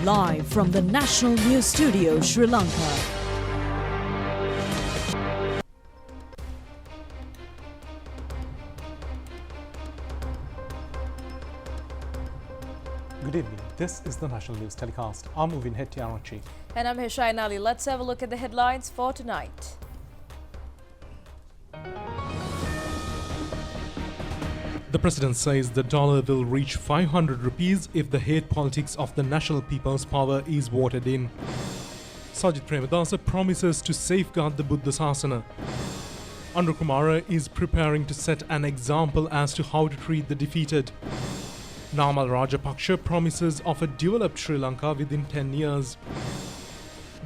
live from the National News Studio, Sri Lanka. Good evening. This is the National News Telecast. I'm Elpitiya. And I'm Hushain Ali. Let's have a look at the headlines for tonight. The president says the dollar will reach 500 rupees if the hate politics of the National People's Power is voted in. Sajith Premadasa promises to safeguard the Buddha Sasana. Andhra Kumara is preparing to set an example as to how to treat the defeated. Namal Rajapaksa promises of a developed Sri Lanka within 10 years.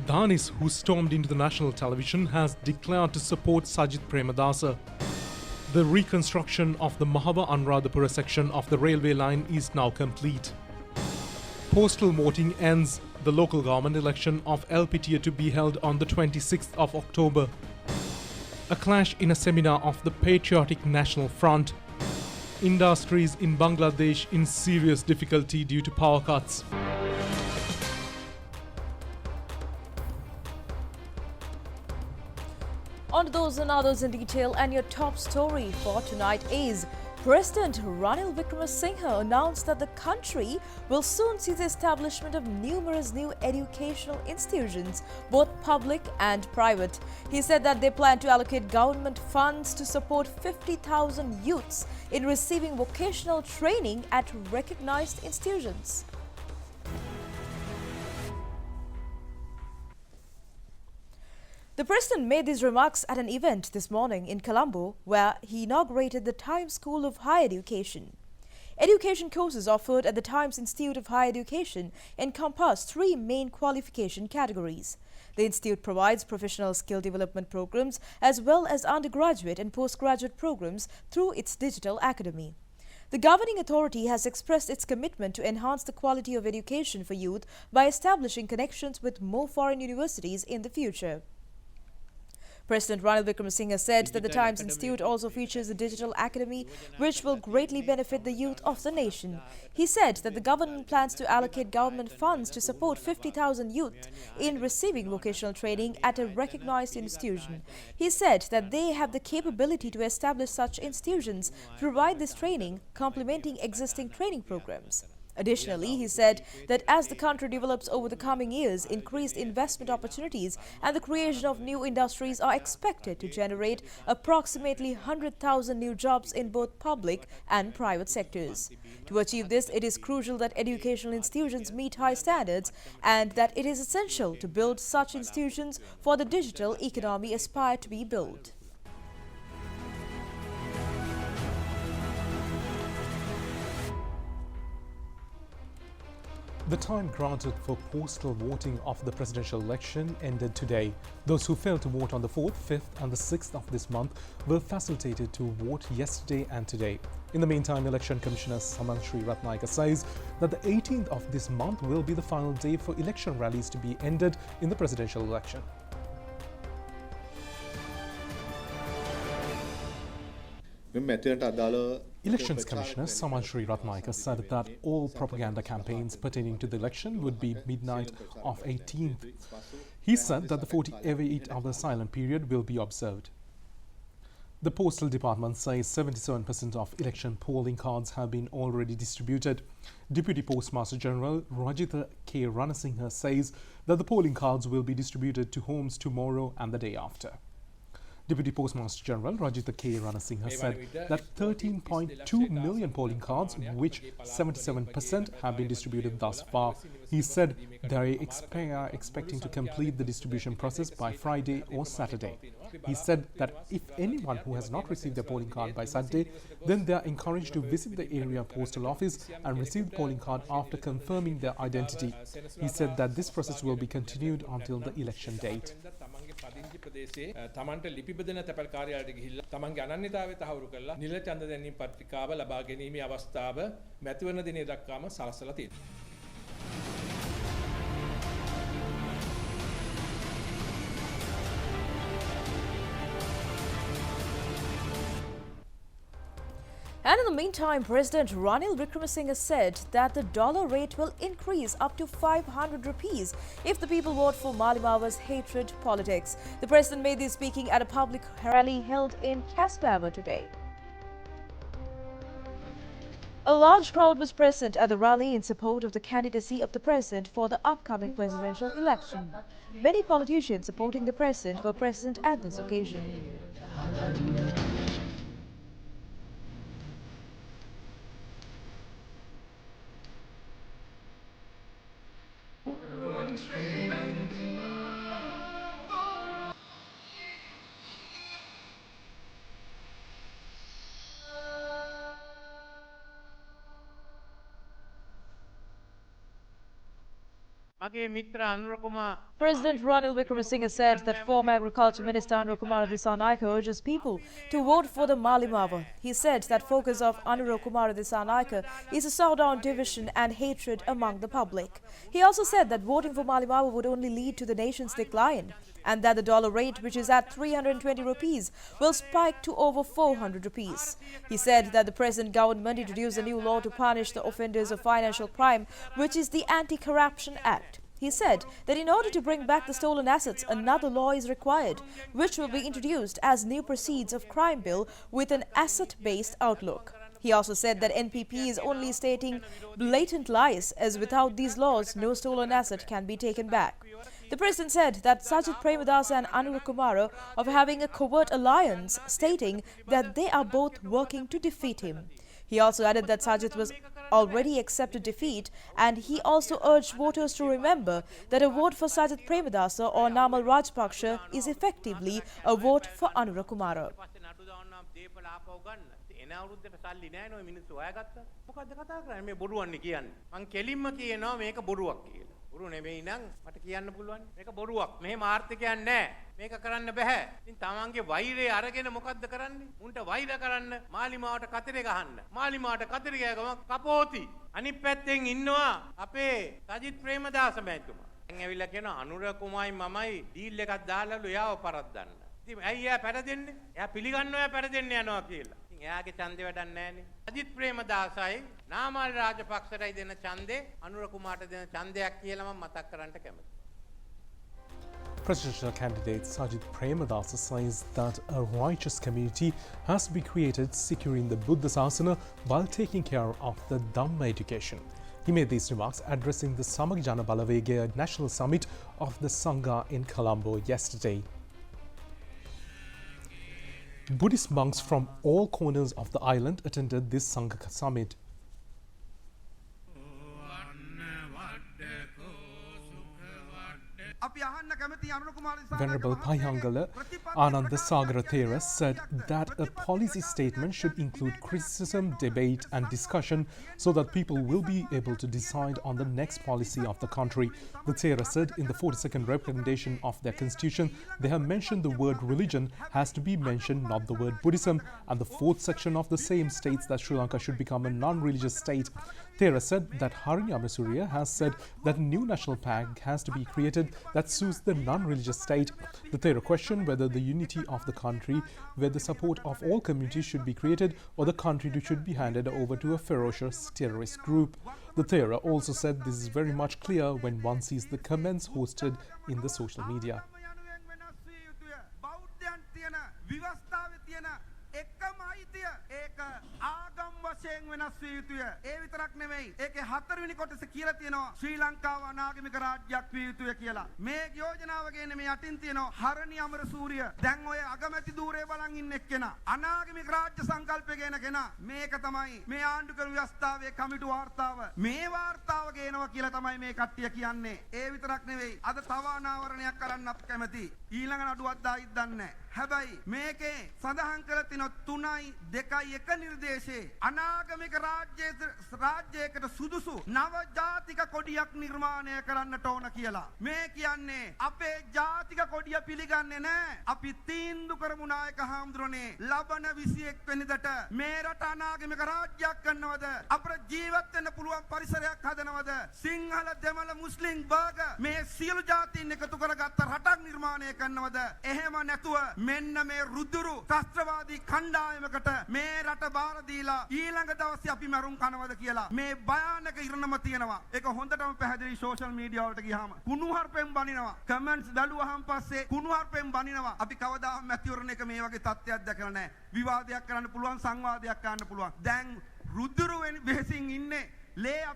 Danis, who stormed into the national television, has declared to support Sajith Premadasa. The reconstruction of the Mahava-Anuradhapura section of the railway line is now complete. Postal voting ends the local government election of Elpitiya to be held on the 26th of October. A clash in a seminar of the Patriotic National Front. Industries in Bangladesh in serious difficulty due to power cuts. On to those and others in detail, and your top story for tonight is President Ranil Wickremesinghe announced that the country will soon see the establishment of numerous new educational institutions, both public and private. He said that they plan to allocate government funds to support 50,000 youths in receiving vocational training at recognized institutions. The president made these remarks at an event this morning in Colombo, where he inaugurated the Times School of Higher Education. Education courses offered at the Times Institute of Higher Education encompass three main qualification categories. The institute provides professional skill development programs as well as undergraduate and postgraduate programs through its digital academy. The governing authority has expressed its commitment to enhance the quality of education for youth by establishing connections with more foreign universities in the future. President Ranil Wickremesinghe said that the Times Institute also features a digital academy which will greatly benefit the youth of the nation. He said that the government plans to allocate government funds to support 50,000 youth in receiving vocational training at a recognized institution. He said that they have the capability to establish such institutions, provide this training, complementing existing training programs. Additionally, he said that as the country develops over the coming years, increased investment opportunities and the creation of new industries are expected to generate approximately 100,000 new jobs in both public and private sectors. To achieve this, it is crucial that educational institutions meet high standards and that it is essential to build such institutions for the digital economy aspire to be built. The time granted for postal voting of the presidential election ended today. Those who failed to vote on the 4th, 5th and the 6th of this month were facilitated to vote yesterday and today. In the meantime, Election Commissioner Samanshri Ratnayaka says that the 18th of this month will be the final day for election rallies to be ended in the presidential election. Elections Commissioner Samanshri Ratnayaka said that all propaganda campaigns pertaining to the election would be midnight of 18th. He said that the 48-hour silent period will be observed. The Postal Department says 77% of election polling cards have been already distributed. Deputy Postmaster General Rajitha K. Ranasinghe says that the polling cards will be distributed to homes tomorrow and the day after. Deputy Postmaster General Rajitha K. Ranasinghe said that 13.2 million polling cards, which 77% have been distributed thus far. He said they are expecting to complete the distribution process by Friday or Saturday. He said that if anyone who has not received their polling card by Saturday, then they are encouraged to visit the area postal office and receive the polling card after confirming their identity. He said that this process will be continued until the election date. තමන්ට ලිපි බෙදෙන තැපැල් කාර්යාලයට ගිහිල්ලා තමන්ගේ අනන්‍යතාවය තහවුරු කරලා නිල ඡන්ද දැනීම පත්‍රිකාව ලබා ගැනීමේ අවස්ථාව මැතිවරණ දිනය දක්වාම සලසලා තියෙනවා. And in the meantime, President Ranil Wickremesinghe said that the dollar rate will increase up to 500 rupees if the people vote for Malimawa's hatred politics. The president made this speaking at a public rally held in Casbah today. A large crowd was present at the rally in support of the candidacy of the president for the upcoming presidential election. Many politicians supporting the president were present at this occasion. President Ranil Wickremesinghe said that former Agriculture Minister Anura Dissanayake urges people to vote for the Malimawa. He said that focus of Anura Dissanayake is to sow down division and hatred among the public. He also said that voting for Malimawa would only lead to the nation's decline, and that the dollar rate, which is at 320 rupees, will spike to over 400 rupees. He said that the present government introduced a new law to punish the offenders of financial crime, which is the Anti-Corruption Act. He said that in order to bring back the stolen assets, another law is required, which will be introduced as new proceeds of crime bill with an asset-based outlook. He also said that NPP is only stating blatant lies, as without these laws, no stolen asset can be taken back. The president said that Sajid Premadasa and Anura Kumara are having a covert alliance, stating that they are both working to defeat him. He also added that Sajid was already accepted defeat, and he also urged voters to remember that a vote for Sajid Premadasa or Namal Rajpaksha is effectively a vote for Anura Kumara. බුරු නෙමෙයි නං මට කියන්න පුළුවන් මේක බොරුවක් මෙහෙම ආර්ථිකයක් නැහැ මේක කරන්න බෑ ඉතින් තමන්ගේ වෛරය අරගෙන මොකද්ද කරන්නේ උන්ට වෛර කරන්න මාලිමාවට කතරේ ගහන්න මාලිමාවට කතරේ ගෑගම කපෝති අනිත් පැත්තෙන් ඉන්නවා අපේ සජිත් ප්‍රේමදාස මහත්මයා දැන් ඇවිල්ලා කියනවා අනුර කුමායි මමයි ඩීල් එකක් දාලාලු එයාව පරද්දන්න ඉතින් ඇයි එයා පැරදෙන්නේ එයා පිළිගන්නවා එයා පැරදෙන්න යනවා කියලා එයාගේ ඡන්දේ වැඩක් නැහැනේ. අජිත් ප්‍රේමදාසයි නාමල් රාජපක්ෂටයි දෙන ඡන්දේ අනුර කුමාරට දෙන ඡන්දයක් කියලා මම මතක් කරන්න කැමතියි. Presidential candidate Sajid Premadasa says that a righteous community has to be created securing the Buddha Sasana while taking care of the Dhamma education. He made these remarks addressing the Samagajana Balavegaya National Summit of the Sangha in Colombo yesterday. Buddhist monks from all corners of the island attended this Sangha summit. Venerable Payangala Ananda Sagara Thera said that a policy statement should include criticism, debate and discussion so that people will be able to decide on the next policy of the country. The Thera said in the 42nd recommendation of their constitution, they have mentioned the word religion has to be mentioned, not the word Buddhism, and the 4th section of the same states that Sri Lanka should become a non-religious state. Thera said that Hari Amasuriya has said that a new national park has to be created that suits the non-religious state. The Thera questioned whether the unity of the country, where the support of all communities should be created, or the country should be handed over to a ferocious terrorist group. The Thera also said this is very much clear when one sees the comments hosted in the social media. වශයෙන් වෙනස් විය යුතුය. ඒ විතරක් නෙමෙයි. ඒකේ හතරවෙනි කොටස කියලා තියෙනවා ශ්‍රී ලංකාව අනාගමික රාජ්‍යයක් විය යුතුය කියලා. මේ යෝජනාව ගේන්නේ මේ යටින් තියෙනවා හරණි අමරසූරිය. දැන් ඔය අගමැති ධූරේ බලන් ඉන්න එක්කෙනා අනාගමික රාජ්‍ය සංකල්පය ගේන කෙනා මේක තමයි මේ ආණ්ඩුකර ව්‍යවස්ථාවේ කමිටු වාර්තාව. මේ වාර්තාව ගේනවා කියලා තමයි මේ කට්ටිය කියන්නේ. ඒ විතරක් නෙවෙයි. අද තව අනාවරණයක් කරන්නත් කැමති. ඊළඟ නඩුවක් දායිත් දන්නේ නැහැ. හැබැයි මේකේ සඳහන් කරලා තියෙනවා 3.2.1 නිර්දේශේ අනාගමික රාජ්‍යයකට සුදුසු නව ජාතික කොඩියක් නිර්මාණය කරන්නට ඕන කියලා. මේ කියන්නේ අපේ ජාතික කොඩිය පිළිගන්නේ නැහැ. අපි තීන්දුව කරමු නායක හාමුදුරනේ ලබන 21 වෙනිදාට මේ රට අනාගමික රාජ්‍යයක් කරනවද? අපට ජීවත් වෙන්න පුළුවන් පරිසරයක් හදනවද? සිංහල දෙමළ මුස්ලිම් බර්ග මේ සියලු ජාතීන් එකතු කරගත්ත රටක් නිර්මාණය කරනවද? එහෙම නැතුව මෙන්න මේ රුදුරු ත්‍රස්තවාදී කණ්ඩායමකට මේ රට බාර දීලා ඊළඟ දවසේ අපි මරුන් කනවද කියලා මේ භයානක ඉරණම තියෙනවා. ඒක හොඳටම පැහැදිලි සෝෂල් මීඩියා වලට ගියාම කුණුහරුපෙන් බනිනවා. කමෙන්ට්ස් බැලුවාම පස්සේ කුණුහරුපෙන් බනිනවා. අපි කවදාම මැතිවරණ එක මේ වගේ තත්ත්වයක් දැකලා නැහැ. විවාදයක් කරන්න පුළුවන්, සංවාදයක් කරන්න පුළුවන්. දැන් රුදුරු වෙසින් ඉන්නේ Venerable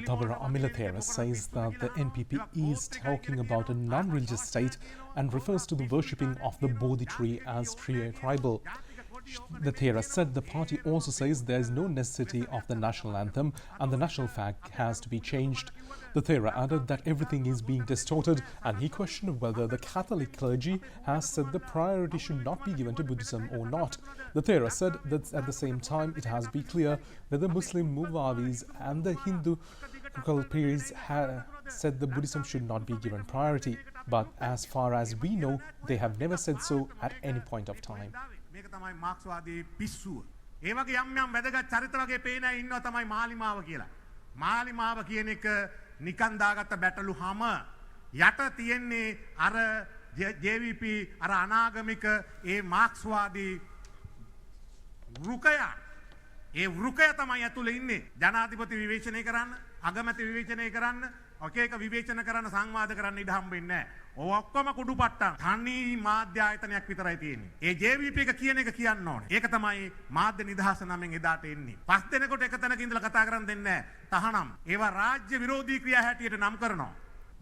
Thavara Amilathera says that the NPP is talking about a non-religious state and refers to the worshipping of the Bodhi tree as tribal. The Thera said the party also says there is no necessity of the national anthem and the national flag has to be changed. The Thera added that everything is being distorted and he questioned whether the Catholic clergy has said the priority should not be given to Buddhism or not. The Thera said that at the same time it has to be clear whether Muslim Muvavis and the Hindu peers have said the Buddhism should not be given priority. But as far as we know, they have never said so at any point of time. මේක තමයි මාක්ස්වාදී පිස්සුව. ඒ වගේ යම් යම් වැදගත් චරිත වගේ පේන අය ඉන්නවා තමයි මාලිමාව කියලා. මාලිමාව කියන එක නිකන් දාගත්ත බැටළුවම යට තියෙන්නේ අර JVP අර අනාගමික ඒ මාක්ස්වාදී රුකයා. ඒ රුකයා තමයි ඇතුලේ ඉන්නේ. ජනාධිපති විවේචනය කරන්න, අගමැති විවේචනය කරන්න, ඔක එක විවේචන කරන්න සංවාද කරන්න ඉඩ හම්බෙන්නේ නැහැ. ඔක්කොම කුඩු පට්ටම් තනි මාධ්‍ය ආයතනයක් විතරයි තියෙන්නේ. ඒ JVP එක කියන එක කියන්න ඕනේ. ඒක තමයි මාධ්‍ය නිදහස නමෙන් එදාට එන්නේ. පස් දෙනෙකුට එක තැනක ඉඳලා කතා කරන්න දෙන්නේ නැහැ. තහනම්. ඒවා රාජ්‍ය විරෝධී ක්‍රියා හැටියට නම් කරනවා.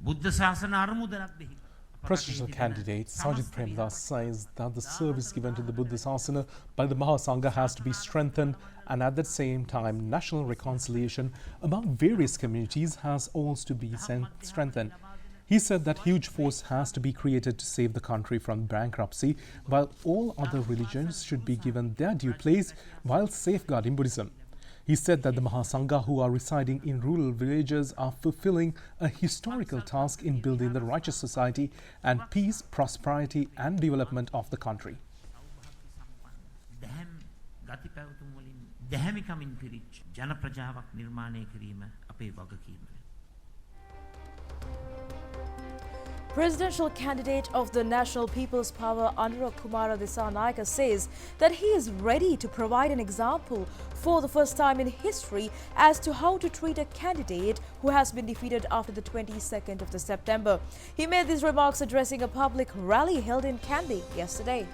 බුද්ධ ශාසන අරමුදලක් දෙහි. Presidential candidate Sajid Premdas says that the service given to the Buddha Sasana by the Mahasangha has to be strengthened and at the same time national reconciliation among various communities has also to be strengthened. He said that huge force has to be created to save the country from bankruptcy while all other religions should be given their due place while safeguarding Buddhism. He said that the Mahasangha who are residing in rural villages are fulfilling a historical task in building the righteous society and peace, prosperity and development of the country. Presidential candidate of the National People's Power, Aragalaya Dissanayake, says that he is ready to provide an example for the first time in history as to how to treat a candidate who has been defeated after the 22nd of September. He made these remarks addressing a public rally held in Kandy yesterday.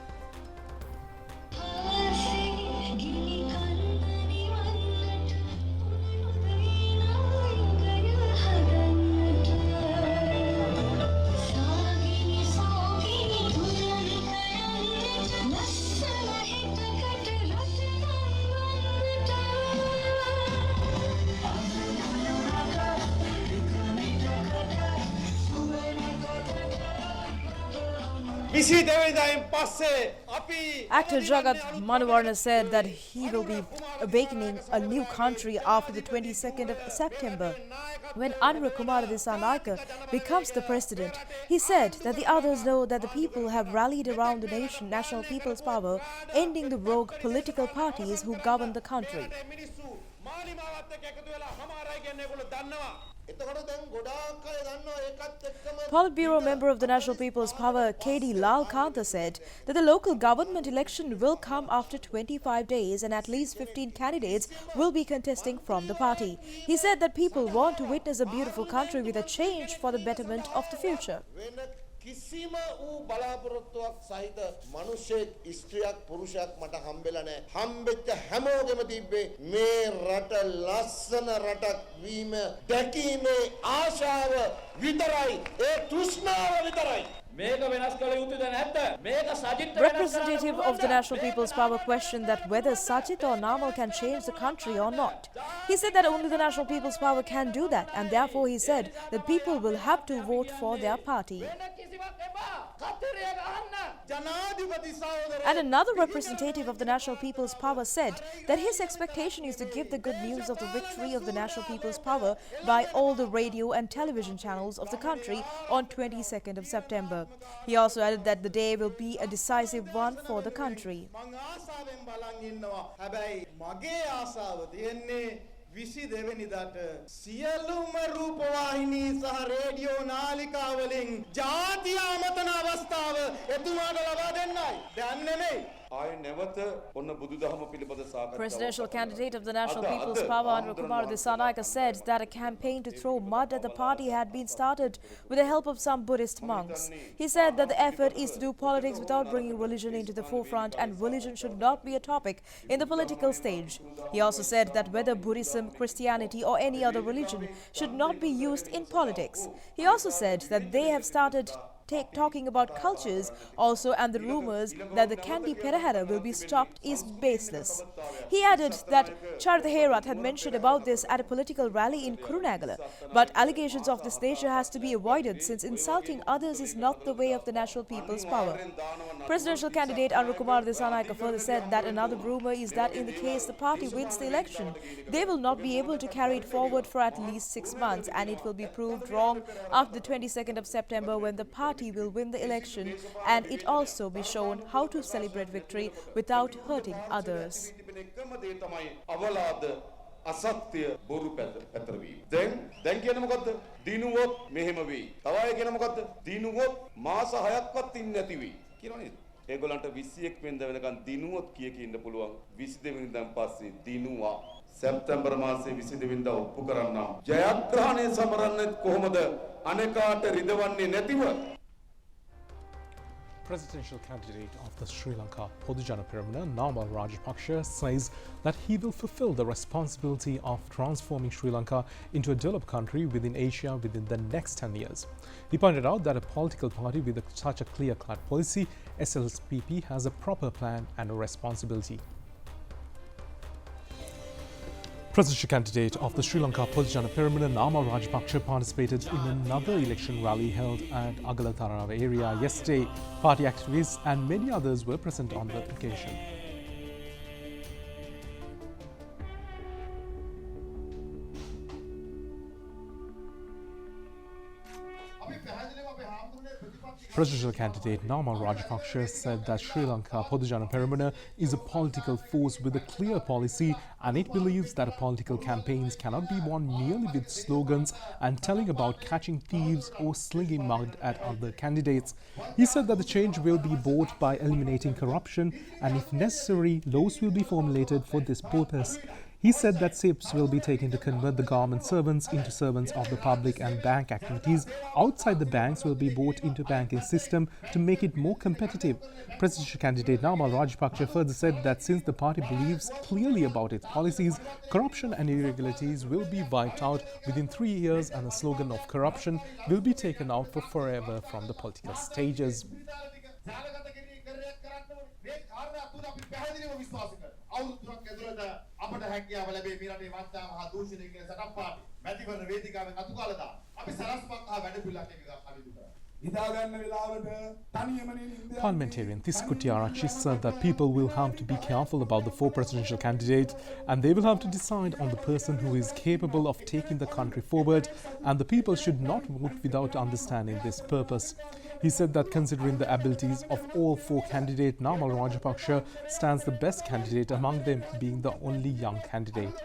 Actor Jagat Manuvarna said that he will be awakening a new country after the 22nd of September when Aragalaya Dissanayake becomes the president. He said that the others know that the people have rallied around the National People's Power, ending the rogue political parties who govern the country. Politburo member of the National People's Power, KD Lal Kanta, said that the local government election will come after 25 days and at least 15 candidates will be contesting from the party. He said that people want to witness a beautiful country with a change for the betterment of the future. කිසිම ඌ බලාපොරොත්තුවක් සහිත මිනිසෙක් ස්ත්‍රියක් පුරුෂයෙක් මට හම්බෙලා නැහැ. හම්බෙච්ච හැමෝගෙම තිබ්බේ මේ රට ලස්සන රටක් වීම දැකීමේ ආශාව විතරයි. ඒ තෘෂ්ණාව විතරයි. Representative of the National People's Power questioned that whether Sajid or Namal can change the country or not. He said that only the National People's Power can do that, and therefore he said that people will have to vote for their party. And another representative of the National People's Power said that his expectation is to give the good news of the victory of the National People's Power by all the radio and television channels of the country on 22nd of September. He also added that the day will be a decisive one for the country. විසි දෙවැනිදාට සියලුම රූපවාහිනී සහ radio නාලිකා වලින් ජාතිය අමතන අවස්ථාව එතුමාට ලබා දෙන්නයි. දැන් නෙමෙයි. Presidential candidate of the National People's Power, Aragalaya Dissanayake, said that a campaign to throw mud at the party had been started with the help of some Buddhist monks. He said that the effort is to do politics without bringing religion into the forefront, and religion should not be a topic in the political stage. He also said that whether Buddhism, Christianity or any other religion should not be used in politics. He also said that they have started talking about cultures also, and the rumors that the Kandy Perahara will be stopped is baseless. He added that Charitha Herath had mentioned about this at a political rally in Kurunegala, but allegations of this nature has to be avoided since insulting others is not the way of the National People's Power. Presidential candidate Aragalaya Dissanayake further said that another rumor is that in the case the party wins the election, they will not be able to carry it forward for at least 6 months, and it will be proved wrong after the 22nd of September when the party will win the election, and it also be shown how to celebrate victory without hurting others. අසත්‍ය බොරු පැතරවීම. දැන් කියන්නේ මොකද්ද? දිනුවොත් මෙහෙම වෙයි. තව අය කියන මොකද්ද? දිනුවොත් මාස 6ක්වත් ඉන්නේ නැති වෙයි. කියනවා නේද? ඒගොල්ලන්ට 21 වෙනිදා වෙනකන් දිනුවොත් කිය ඉන්න පුළුවන්. 22 වෙනිදාන් පස්සේ දිනුවා. සැප්තැම්බර් මාසයේ 22 වෙනිදා ඔප්පු කරන්නම්. ජයග්‍රහණය සමරන්නේ කොහොමද? අනේකාට රිදවන්නේ නැතිව. Presidential candidate of the Sri Lanka Podujana Peramuna, Namal Rajapaksa, says that he will fulfill the responsibility of transforming Sri Lanka into a developed country within Asia within the next 10 years. He pointed out that a political party with such a clear-cut policy, SLPP, has a proper plan and a responsibility. Presidential candidate of the Sri Lanka Podujana Peramuna, Namal Rajapaksa, participated in another election rally held at Aragalaya area yesterday. Party activists and many others were present on the occasion. Presidential candidate Namal Rajapaksa said that Sri Lanka Podujana Peramuna is a political force with a clear policy, and it believes that political campaigns cannot be won merely with slogans and telling about catching thieves or slinging mud at other candidates. He said that the change will be brought by eliminating corruption, and if necessary, laws will be formulated for this purpose. He said that steps will be taken to convert the government servants into servants of the public, and bank activities outside the banks will be brought into banking system to make it more competitive. Presidential candidate Namal Rajapaksa further said that since the party believes clearly about its policies, corruption and irregularities will be wiped out within 3 years, and the slogan of corruption will be taken out for forever from the political stages. අපට හැකියාව ලැබේ මේ රටේ වංචාව හා දූෂණය කියන සටන් party මැතිවරණ වේදිකාවෙන් අතු කාලා දාන්න. අපි සරස්පක් හා වැඩපිළිවෙලක් එක කටයුතු කරා. Parliamentarian Thiskuti Arachi said that people will have to be careful about the 4 presidential candidates, and they will have to decide on the person who is capable of taking the country forward, and the people should not vote without understanding this purpose. He said that considering the abilities of all 4 candidates, Namal Rajapaksa stands the best candidate among them, being the only young candidate.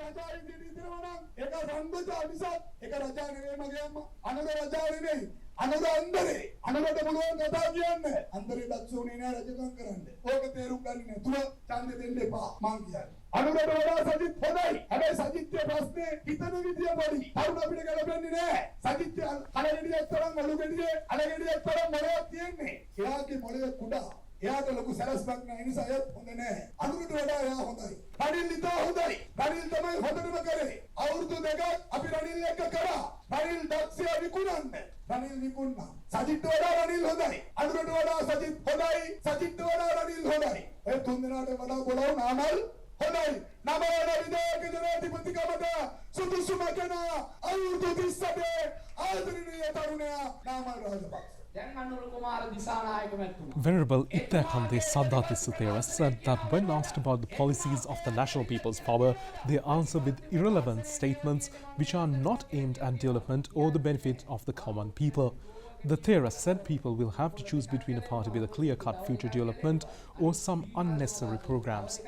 අනරට පුළුවන් කතා කියන්නේ අන්තරේ දක්ෂ උනේ නෑ රජකම් කරන්න. ඕක තේරුම් ගන්නේ නැතුව ඡන්දෙ දෙන්න එපා මං කියන්නේ. අනරට වඩා සජිත් හොඳයි. හැබැයි සජිත්ගේ ප්‍රශ්නේ හිතන විදිය පොඩි. තරුණ අපිට ගැලපෙන්නේ නෑ. සජිත් අලගෙඩියක් තරම් ඔලුගෙඩියේ අලගෙඩියක් තරම් මොලයක් තියෙන්නේ. එයාගේ මොලේ කුඩා. එයාට ලොකු සරස්පක් නැහැ නිසා එයත් හොඳ නෑ. අනුරට වඩා එයා හොඳයි. රනිල් නිතා හොඳයි. රනිල් තමයි හොඳටම කරේ. අවුරුදු 2ක් අපි රනිල් එක්ක කරා. රනිල් දක්ෂයා විකුණන්නේ. රනිල් විකුණා. සජිත් වඩා රනිල් හොඳයි. අනුරට වඩා සජිත් හොඳයි. සජිත් වඩා රනිල් හොඳයි. ඒ තුන් දෙනාට වඩා බලව නාමල් හොඳයි. නමවන විදේක ජනාධිපතිකමට සුදුසුම කෙනා අවුරුදු 38 ආදරණීය තරුණයා Namal Rajapaksa. Venerable Ittakande Saddatisutera said that when asked about the policies of the National People's Power, they answer with irrelevant statements which are not aimed at development or the benefit of the common people. The Thera said people will have to choose between a party with a clear-cut future development or some unnecessary programs.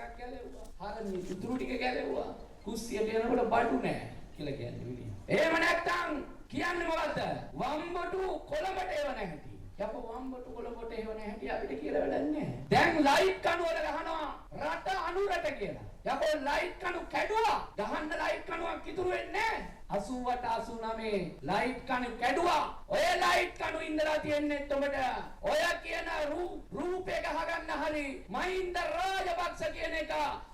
යකෝ වම්බටු කොළඹට එහෙම නැහැටි අපිට කියලා වැඩක් නැහැ. දැන් light කණු වල ගහනවා රට අනුරට කියලා. යකෝ ලයිට් කණු කැඩුවා. ගහන්න ලයිට් කණුවක් ඉතුරු වෙන්නේ නැහැ. 88 89 ලයිට් කණු කැඩුවා. ඔය ලයිට් කණු ඉඳලා තියන්නේ ඔබට. ඔය කියන රූපේ ගහගන්න හරි මහින්ද රාජපක්ෂ කියන එක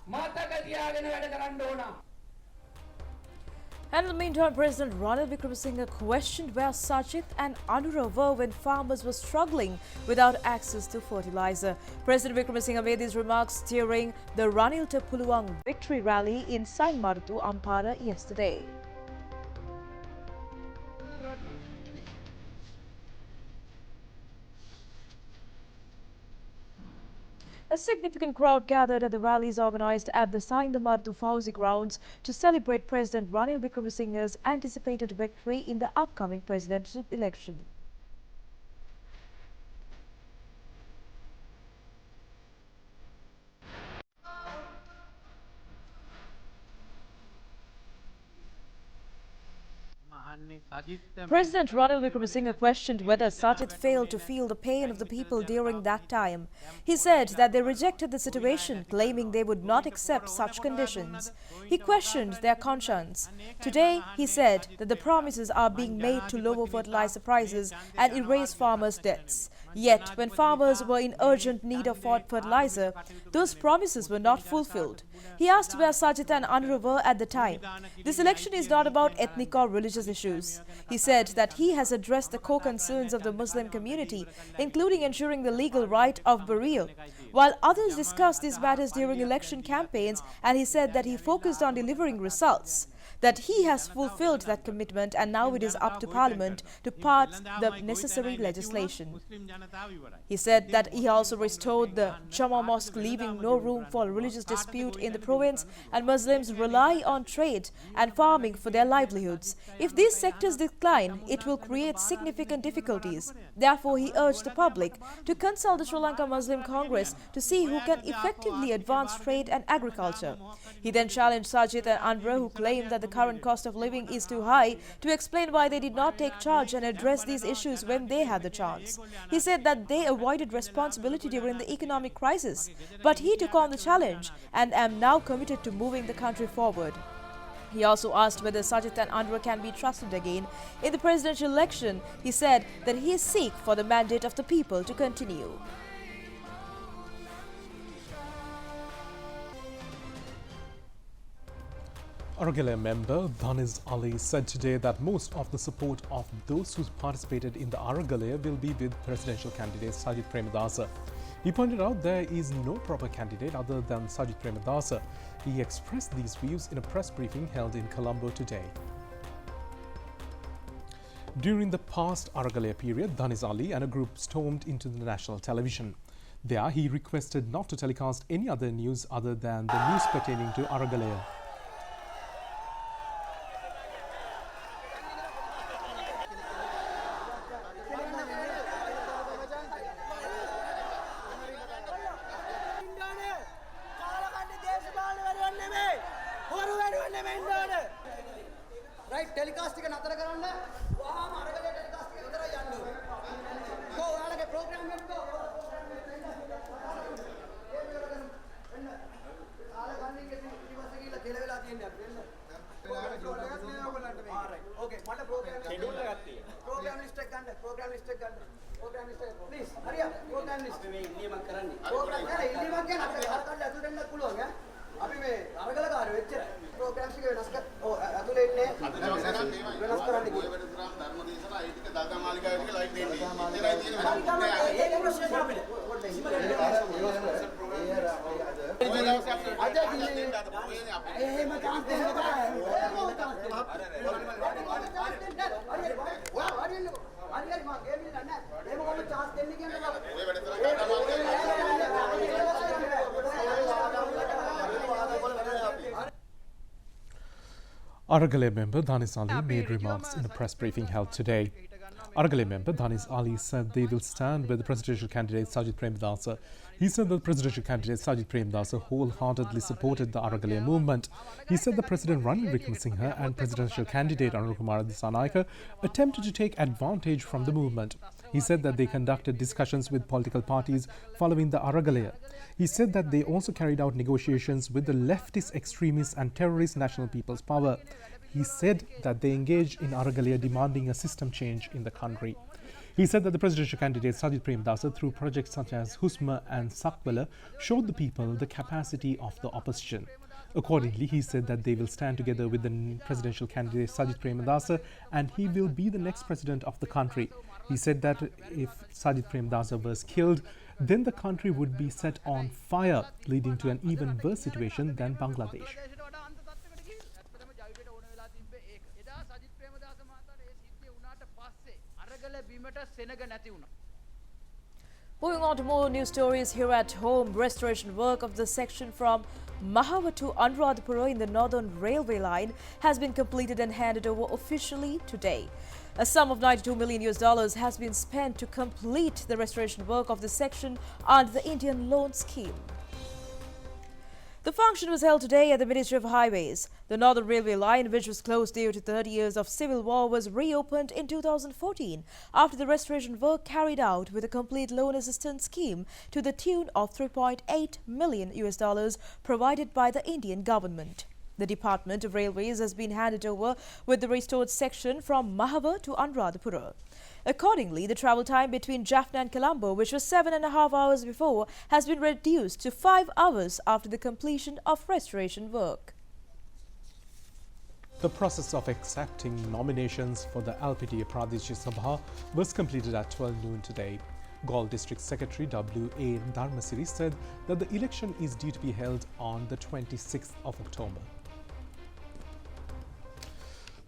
මතක තියාගෙන වැඩ කරන්න ඕන. And in the meantime, President Ranil Wickremesinghe questioned where Sajith and Anura were when farmers were struggling without access to fertilizer. President Wickremesinghe made these remarks during the Ranil Puluwang victory rally in Sain Marutu, Ampara yesterday. A significant crowd gathered at the rallies organised at the Saindamartu Fauzi grounds to celebrate President Ranil Wickremesinghe's anticipated victory in the upcoming presidential election. President Ranil Wickremesinghe questioned whether Sajith failed to feel the pain of the people during that time. He said that they rejected the situation, claiming they would not accept such conditions. He questioned their conscience. Today, he said that the promises are being made to lower fertilizer prices and erase farmers' debts. Yet, when farmers were in urgent need of fertilizer, those promises were not fulfilled. He asked where Sajith and Anura were at the time. This election is not about ethnic or religious issues. He said that he has addressed the core concerns of the Muslim community, including ensuring the legal right of burial. While others discussed these matters during election campaigns, and he said that he focused on delivering results, that he has fulfilled that commitment and now it is up to Parliament to pass the necessary legislation. He said that he also restored the Jama Mosque, leaving no room for religious dispute in the province, and Muslims rely on trade and farming for their livelihoods. If these sectors decline, it will create significant difficulties. Therefore, he urged the public to consult the Sri Lanka Muslim Congress to see who can effectively advance trade and agriculture. He then challenged Sajith and Anura, who claimed that the current cost of living is too high, to explain why they did not take charge and address these issues when they had the chance. He said that they avoided responsibility during the economic crisis, but he took on the challenge and am now committed to moving the country forward. He also asked whether Sajith and Anura can be trusted again in the presidential election. He said that he is seeking for the mandate of the people to continue. Aragalaya member Dhanis Ali said today that most of the support of those who participated in the Aragalaya will be with presidential candidate Sajith Premadasa. He pointed out there is no proper candidate other than Sajith Premadasa. He expressed these views in a press briefing held in Colombo today. During the past Aragalaya period, Dhanis Ali and a group stormed into the national television. There, he requested not to telecast any other news other than the news pertaining to Aragalaya. Right, telecast එක නතර කරන්න. වහාම අරගලේ telecast එක විතරයි යන්න ඕනේ. කො ඔයාලගේ program එක කො. ආලගන්නේ ඉතිවස කියලා කෙලවෙලා තියන්නේ අපි වෙන්න. Okay, මට program schedule එකක් තියෙනවා. Program list එක ගන්න. Program list එක ගන්න. Program list එක please. හරිය. Program list මේ ඉල්ලීමක් කරන්නේ. Program එක ඉල්ලීමක් කියන අපේ අරගල්ල ඇතුළට එන්න පුළුවන් ඈ. අපි මේ අරගලකාරයෝ එච්චරයි. ප්‍රෝග්‍රෑම්ස් එක වෙනස් කර ඔව් ඇතුලේ ඉන්නේ වෙනස් කරන්න කිව්වා. ඔය වෙන තරම් ධර්ම දේශනා ඒ ටික දාගා මාලිගාවේ ටික ලයිට් දෙන්නේ. ඉතරයි තියෙන්නේ. ඒක ප්‍රශ්නයක් අපිට. අද එහෙම chance දෙන්න බෑ. හරි මම ගේම් ඉල්ලන්නේ නැහැ. Aragalaya member Danis Ali made remarks in a press briefing held today. Aragalaya member Danis Ali said they will stand with the presidential candidate Sajid Premadasa. He said that the presidential candidate Sajid Premadasa wholeheartedly supported the Aragalaya movement. He said the President Ranil Wickremesinghe and presidential candidate Anurukumara Dissanayake attempted to take advantage from the movement. He said that they conducted discussions with political parties following the Aragalaya. He said that they also carried out negotiations with the leftist extremist and terrorist National People's Power. He said that they engaged in Aragalaya demanding a system change in the country. He said that the presidential candidate Sajid Premadasa, through projects such as Husma and Sakwala, showed the people the capacity of the opposition. Accordingly, he said that they will stand together with the presidential candidate Sajid Premadasa and he will be the next president of the country. He said that if Sajid Premadasa was killed, then the country would be set on fire, leading to an even worse situation than Bangladesh. Moving on to more news stories here at home, restoration work of the section from Mahava to Anuradhapura in the Northern Railway line has been completed and handed over officially today. A sum of $92 million has been spent to complete the restoration work of the section under the Indian Loan Scheme. The function was held today at the Ministry of Highways. The Northern Railway line, which was closed due to 30 years of civil war, was reopened in 2014 after the restoration work carried out with a complete loan assistance scheme to the tune of $3.8 million provided by the Indian government. The Department of Railways has been handed over with the restored section from Mahava to Anuradhapura. Accordingly, the travel time between Jaffna and Colombo, which was 7.5 hours before, has been reduced to 5 hours after the completion of restoration work. The process of accepting nominations for the Elpitiya Pradesh Sabha was completed at 12 noon today. Galle District Secretary W.A. Dharmasiri said that the election is due to be held on the 26th of October.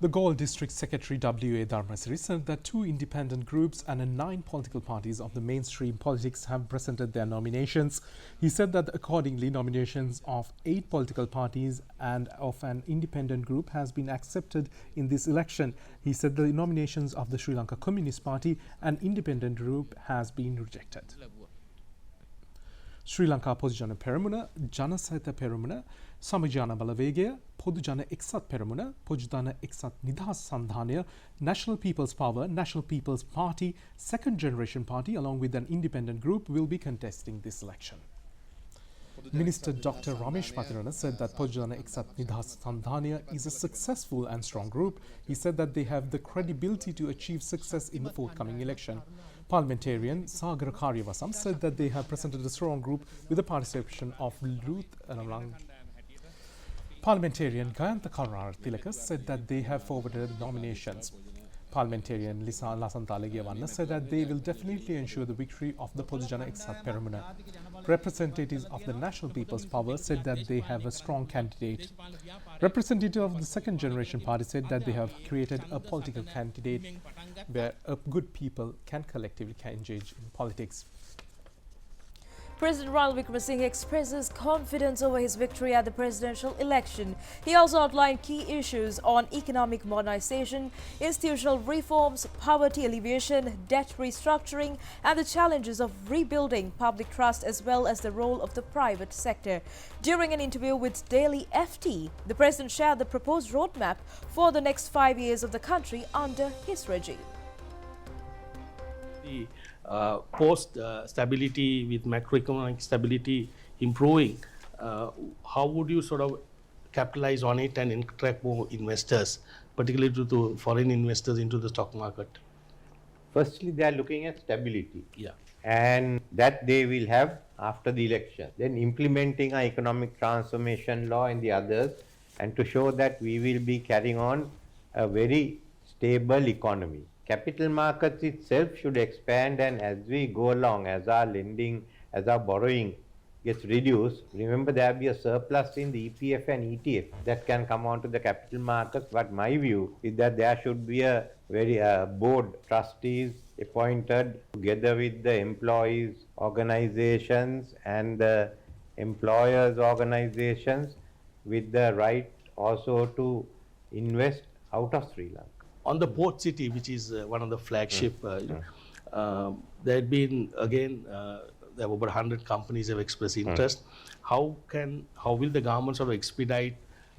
The Galle District Secretary W.A. Dharmasiri said that 2 independent groups and 9 political parties of the mainstream politics have presented their nominations. He said that accordingly, nominations of 8 political parties and of an independent group has been accepted in this election. He said the nominations of the Sri Lanka Communist Party and independent group has been rejected. Sri Lanka Podujana Peramuna, Janasahita Peramuna, Samajana Balavegaya, Podujana Eksat Peramuna, Podujana Eksat Nidhas Sandhanaya, National People's Power, National People's Party, Second Generation Party along with an independent group will be contesting this election. Minister Dr. Ramesh Patirana said that Podujana Eksat Nidhas Sandhanaya is a successful and strong group. He said that they have the credibility to achieve success in the forthcoming election. Parliamentarian Sagar Karyavasam said that they have presented a strong group with the participation of Ruth Alarang. Parliamentarian Gayantha Karar Tilaka said that they have forwarded nominations. Parliamentarian Lisa Lasantalagiavanna said that they will definitely ensure the victory of the Podujana Eksat Peramuna. Representatives of the National People's Power said that they have a strong candidate. Representative of the Second Generation Party said that they have created a political candidate where good people can collectively engage in politics. President Ranil Wickremesinghe expresses confidence over his victory at the presidential election. He also outlined key issues on economic modernization, institutional reforms, poverty alleviation, debt restructuring, and the challenges of rebuilding public trust as well as the role of the private sector. During an interview with Daily FT, the president shared the proposed roadmap for the next 5 years of the country under his regime. Post stability with macroeconomic stability improving, how would you sort of capitalize on it and attract more investors, particularly to foreign investors into the stock market? Firstly, they are looking at stability. Yeah. And that they will have after the election. Then implementing our economic transformation law and the others, and to show that we will be carrying on a very stable economy. Capital markets itself should expand, and as we go along, as our lending, as our borrowing gets reduced, remember there will be a surplus in the EPF and ETF that can come onto the capital markets. But my view is that there should be a very board trustees appointed together with the employees organizations and the employers organizations, with the right also to invest out of Sri Lanka. On the port city, which is one of the flagship, there had been again there were over 100 companies have expressed interest. How will the government sort of expedite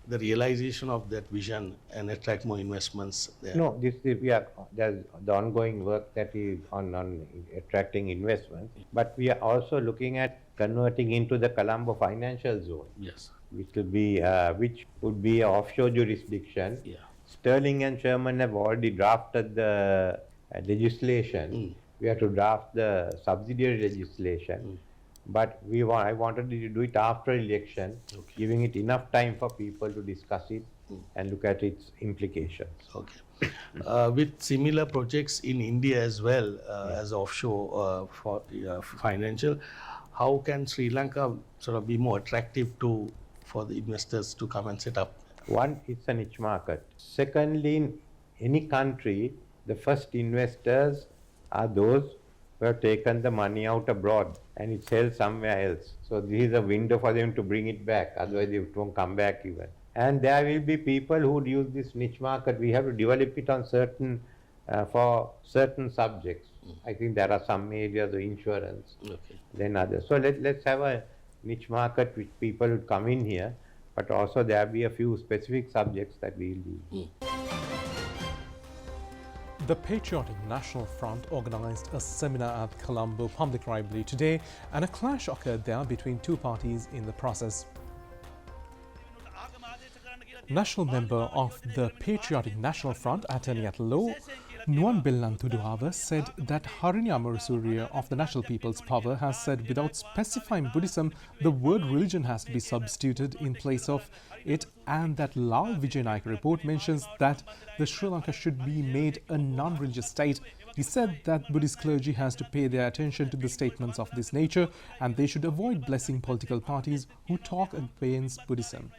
the realization of that vision and attract more investments there? No, there's the ongoing work that is on attracting investments, but we are also looking at converting into the Colombo financial zone. Yes. Which would be an offshore jurisdiction. Yeah. Sterling and Sherman have already drafted the legislation. We have to draft the subsidiary legislation. But I wanted to do it after election, giving it enough time for people to discuss it and look at its implications. Okay. With similar projects in India as well as offshore for financial, how can Sri Lanka sort of be more attractive for the investors to come and set up? One, it's a niche market. Secondly, in any country, the first investors are those who have taken the money out abroad and it's held somewhere else. So this is a window for them to bring it back, otherwise they won't come back even. And there will be people who would use this niche market. We have to develop it on for certain subjects. I think there are some areas of insurance, then others. So let's have a niche market which people would come in here, but also there will be a few specific subjects that we will deal with. The Patriotic National Front organised a seminar at Colombo Public Library today, and a clash occurred there between two parties in the process. National member of the Patriotic National Front, Attorney at Law, Nuwan Bellantuduava, said that Harini Amarasuriya of the National People's Power has said without specifying Buddhism, the word religion has to be substituted in place of it, and that Lal Vijayanayake report mentions that the Sri Lanka should be made a non-religious state. He said that Buddhist clergy has to pay their attention to the statements of this nature, and they should avoid blessing political parties who talk against Buddhism.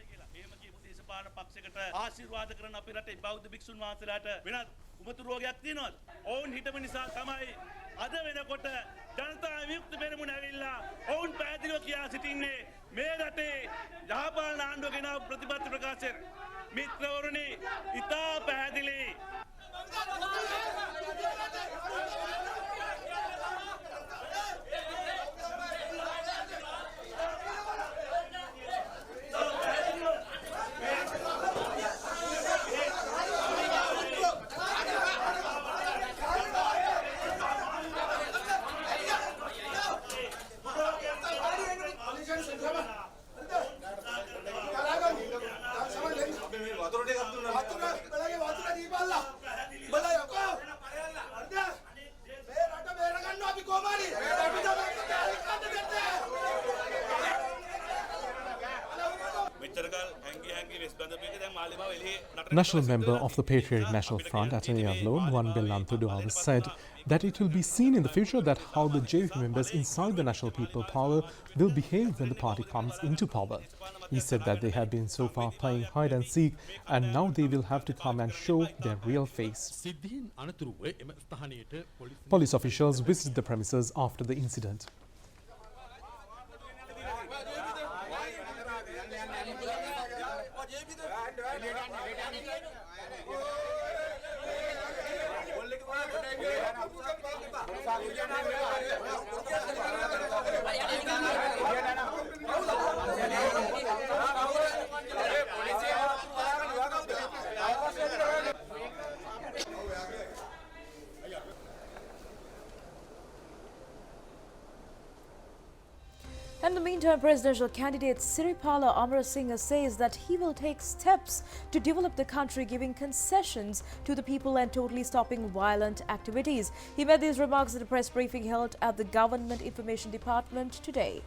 National member of the Patriotic National Front, Attorney at Law, Nuwan Bellantuduava, said that it will be seen in the future that how the JVP members inside the National People Power will behave when the party comes into power. He said that they have been so far playing hide and seek, and now they will have to come and show their real face. Police officials visited the premises after the incident. In the meantime, presidential candidate Siripala Amarasinghe says that he will take steps to develop the country, giving concessions to the people and totally stopping violent activities. He made these remarks at a press briefing held at the Government Information Department today.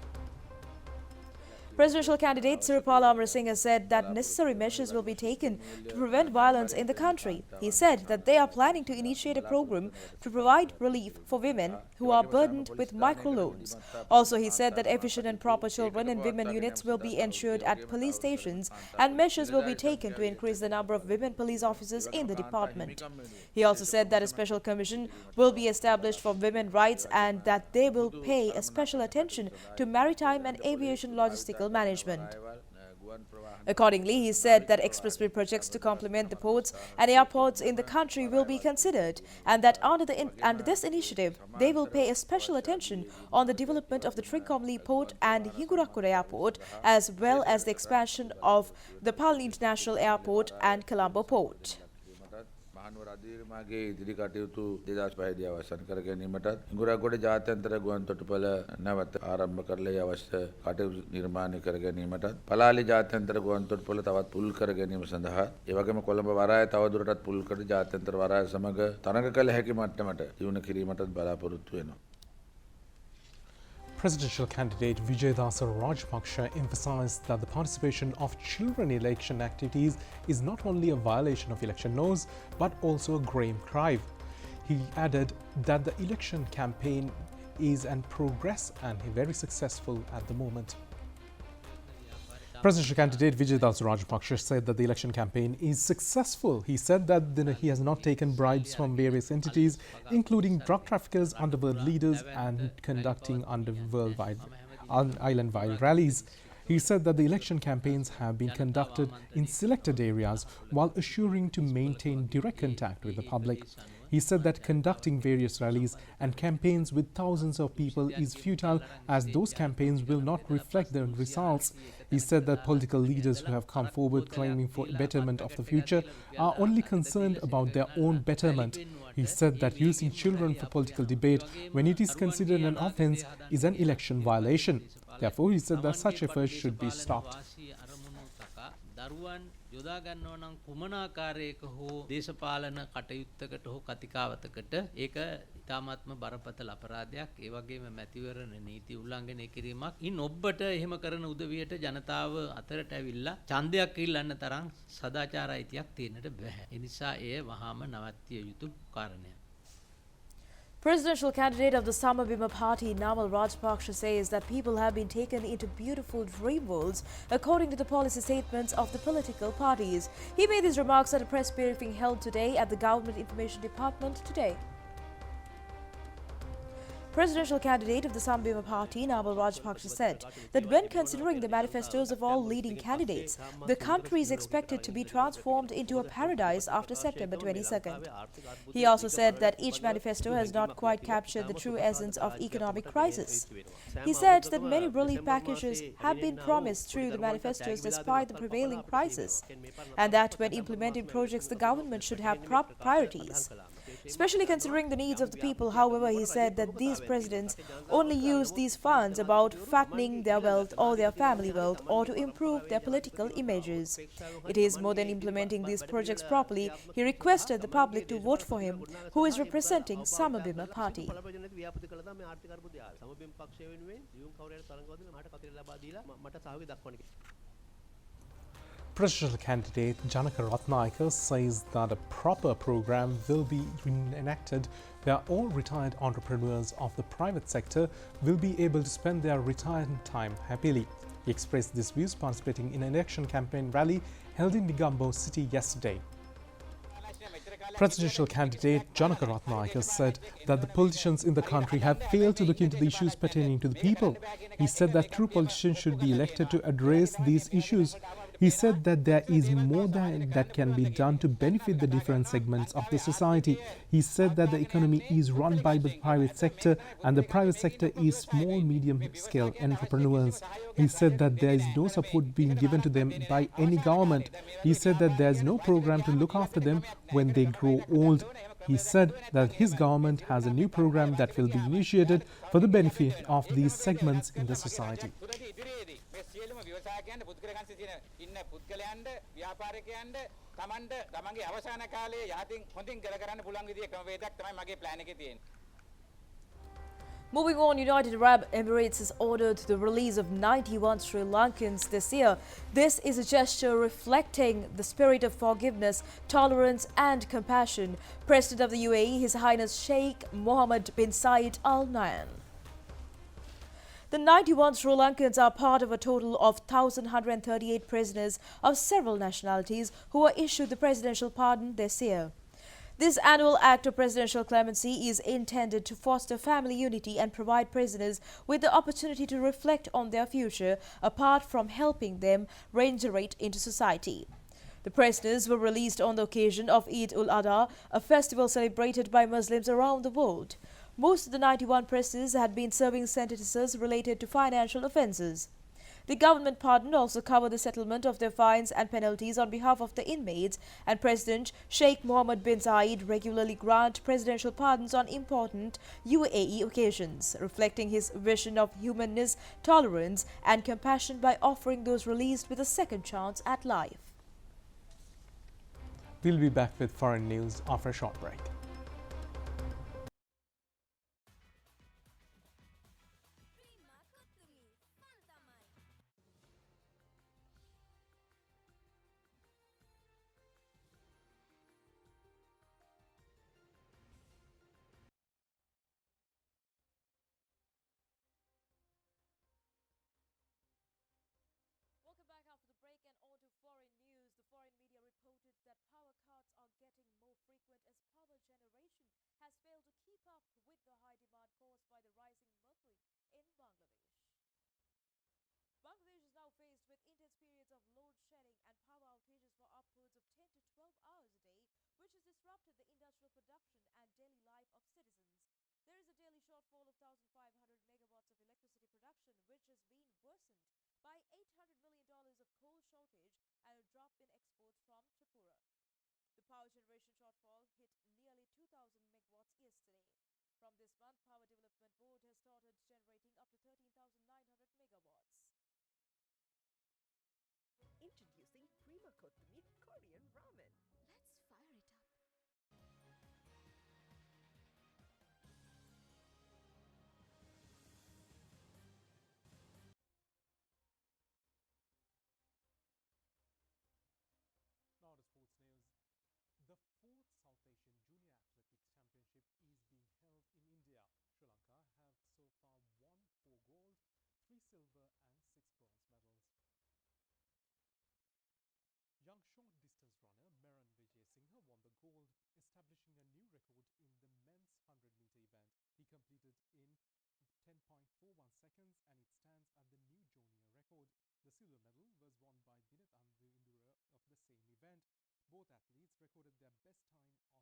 Presidential candidate Siripala Amarasinghe said that necessary measures will be taken to prevent violence in the country. He said that they are planning to initiate a program to provide relief for women who are burdened with microloans. Also, he said that efficient and proper children and women units will be ensured at police stations, and measures will be taken to increase the number of women police officers in the department. He also said that a special commission will be established for women's rights and that they will pay a special attention to maritime and aviation logistical management. Accordingly, he said that expressway projects to complement the ports and airports in the country will be considered, and that under this initiative, they will pay a special attention on the development of the Trincomalee Port and Hingurakkura Airport, as well as the expansion of the Palani International Airport and Colombo Port. මගේ ඉදිරි කටයුතු 2005 දී අවසන් කර ගැනීමටත් හිඟුරක්ගොඩ ජාත්‍යන්තර ගුවන් තොටුපළ නැවත ආරම්භ කරලා අවශ්‍ය කටයුතු නිර්මාණය කර ගැනීමටත් පලාලි ජාත්‍යන්තර ගුවන් තොටුපළ තවත් පුල් කර ගැනීම සඳහා ඒ වගේම කොළඹ වරාය තවදුරටත් පුල් කර ජාත්‍යන්තර වරාය සමග තරඟ කළ හැකි මට්ටමට දියුණු කිරීමටත් බලාපොරොත්තු වෙනවා. Presidential candidate Vijayadasa Rajapaksa emphasized that the participation of children in election activities is not only a violation of election laws but also a grave crime. He added that the election campaign is in progress and very successful at the moment. Presidential candidate Vijayadasa Rajapaksa said that the election campaign is successful. He said that he has not taken bribes from various entities, including drug traffickers, underworld leaders, and conducting island-wide rallies. He said that the election campaigns have been conducted in selected areas while assuring to maintain direct contact with the public. He said that conducting various rallies and campaigns with thousands of people is futile, as those campaigns will not reflect the results. He said that political leaders who have come forward claiming for betterment of the future are only concerned about their own betterment. He said that using children for political debate when it is considered an offence is an election violation. Therefore, he said that such efforts should be stopped. යොදා ගන්නව නම් කුමන ආකාරයක හෝ දේශපාලන කටයුත්තකට හෝ කතිකාවතකට ඒක ඉතාමත්ම බරපතල අපරාධයක්. ඒ වගේම මැතිවරණ නීති උල්ලංඝනය කිරීමක්. ඉන් ඔබට එහෙම කරන උදවියට ජනතාව අතරට ඇවිල්ලා ඡන්දයක් ඉල්ලන්න තරම් සදාචාර අයිතියක් තියෙන්නට බෑ. ඒ නිසා එය වහාම නවත්විය යුතු කාරණයක්. Presidential candidate of the Samabima party, Namal Rajapaksa, says that people have been taken into beautiful dream worlds according to the policy statements of the political parties. He made these remarks at a press briefing held today at the Government Information Department today. Presidential candidate of the Samabima party, Namal Rajapaksa, said that when considering the manifestos of all leading candidates, the country is expected to be transformed into a paradise after September 22nd. He also said that each manifesto has not quite captured the true essence of economic crisis. He said that many relief packages have been promised through the manifestos despite the prevailing crisis, and that when implementing projects, the government should have priorities, especially considering the needs of the people. However, he said that these presidents only use these funds about fattening their wealth or their family wealth or to improve their political images. It is more than implementing these projects properly. He requested the public to vote for him, who is representing Samabima party. Presidential candidate Janaka Ratnayaka says that a proper program will be enacted where all retired entrepreneurs of the private sector will be able to spend their retirement time happily. He expressed these views participating in an election campaign rally held in Negombo city yesterday. Presidential candidate Janaka Ratnayaka said that the politicians in the country have failed to look into the issues pertaining to the people. He said that true politicians should be elected to address these issues. He said that there is more that can be done to benefit the different segments of the society. He said that the economy is run by the private sector and the private sector is small, medium-scale entrepreneurs. He said that there is no support being given to them by any government. He said that there is no program to look after them when they grow old. He said that his government has a new program that will be initiated for the benefit of these segments in the society. Moving on, United Arab Emirates has ordered the release of 91 Sri Lankans this year. This is a gesture reflecting the spirit of forgiveness, tolerance and compassion. President of the UAE, His Highness Sheikh Mohammed bin Zayed Al Nahyan. The 91 Sri Lankans are part of a total of 1,138 prisoners of several nationalities who were issued the presidential pardon this year. This annual act of presidential clemency is intended to foster family unity and provide prisoners with the opportunity to reflect on their future apart from helping them reintegrate into society. The prisoners were released on the occasion of Eid ul-Adha, a festival celebrated by Muslims around the world. Most of the 91 prisoners had been serving sentences related to financial offences. The government pardon also covered the settlement of their fines and penalties on behalf of the inmates, and President Sheikh Mohammed bin Zayed regularly grant presidential pardons on important UAE occasions, reflecting his vision of humanness, tolerance and compassion by offering those released with a second chance at life. We'll be back with foreign news after a short break. Welcome back after the break and on to foreign news. The foreign media reported that power cuts are getting more frequent as power generation has failed to keep up with the high demand caused by the rising mercury in Bangladesh. Bangladesh is now faced with intense periods of load shedding and power outages for upwards of 10 to 12 hours a day, which has disrupted the industrial production and daily life of citizens. There is a daily shortfall of 1,500 megawatts of electricity production, which has been worsened by $800 million of coal shortage and a drop in exports from Tripura. The power generation shortfall hit nearly 2,000 megawatts yesterday. From this month, Power Development Board has started generating up to 13,900 megawatts. Introducing Prima Kottumi Korean Ramen. Let's fire it up. Now to sports news. The 4th South Asian Junior Athletics Championship is being held in India. Sri Lanka have so far won 4 gold, 3 silver and 6 bronze medals. Young short distance runner Meran Vijay Singha won the gold, establishing a new record in the men's 100-meter event. He completed in 10.41 seconds and it stands at the new junior record. The silver medal was won by Dinat Indura of the same event.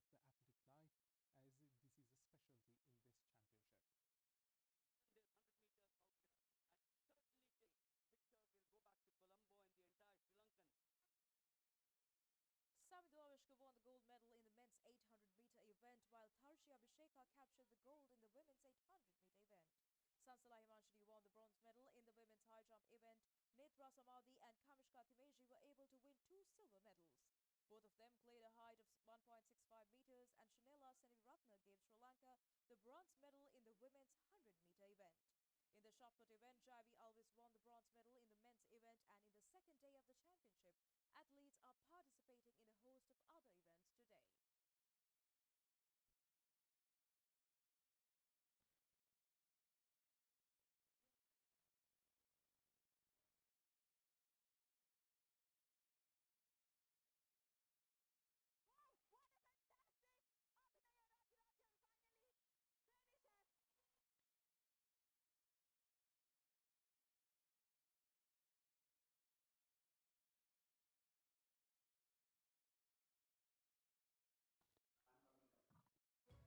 Both athletes recorded their best time of the athletic night, as this is a specialty in this championship. Sami Doveshka won the gold medal in the men's 800-meter event, while Tharshi Abhisheka captured the gold in the women's 800-meter event. Sansala Himanshini won the bronze medal in the women's high jump event. Netra Samadhi and Kamishka Thimeji were able to win 2 silver medals. Both of them cleared a height of 1.65 meters, and Shanela Seniviratne gave Sri Lanka the bronze medal in the women's 100-meter event. In the shot put event, Javi Alves won the bronze medal in the men's event, and in the second day of the championship, athletes are participating in a host of other events today.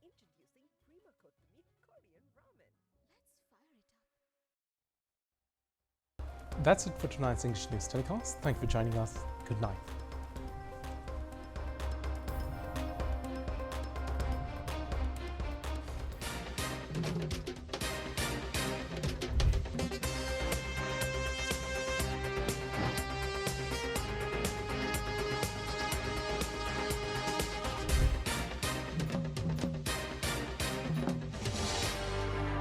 Introducing Prima Kottumi Korean Ramen. Let's fire it up. That's it for tonight's English News Telecast. Thank you for joining us. Good night.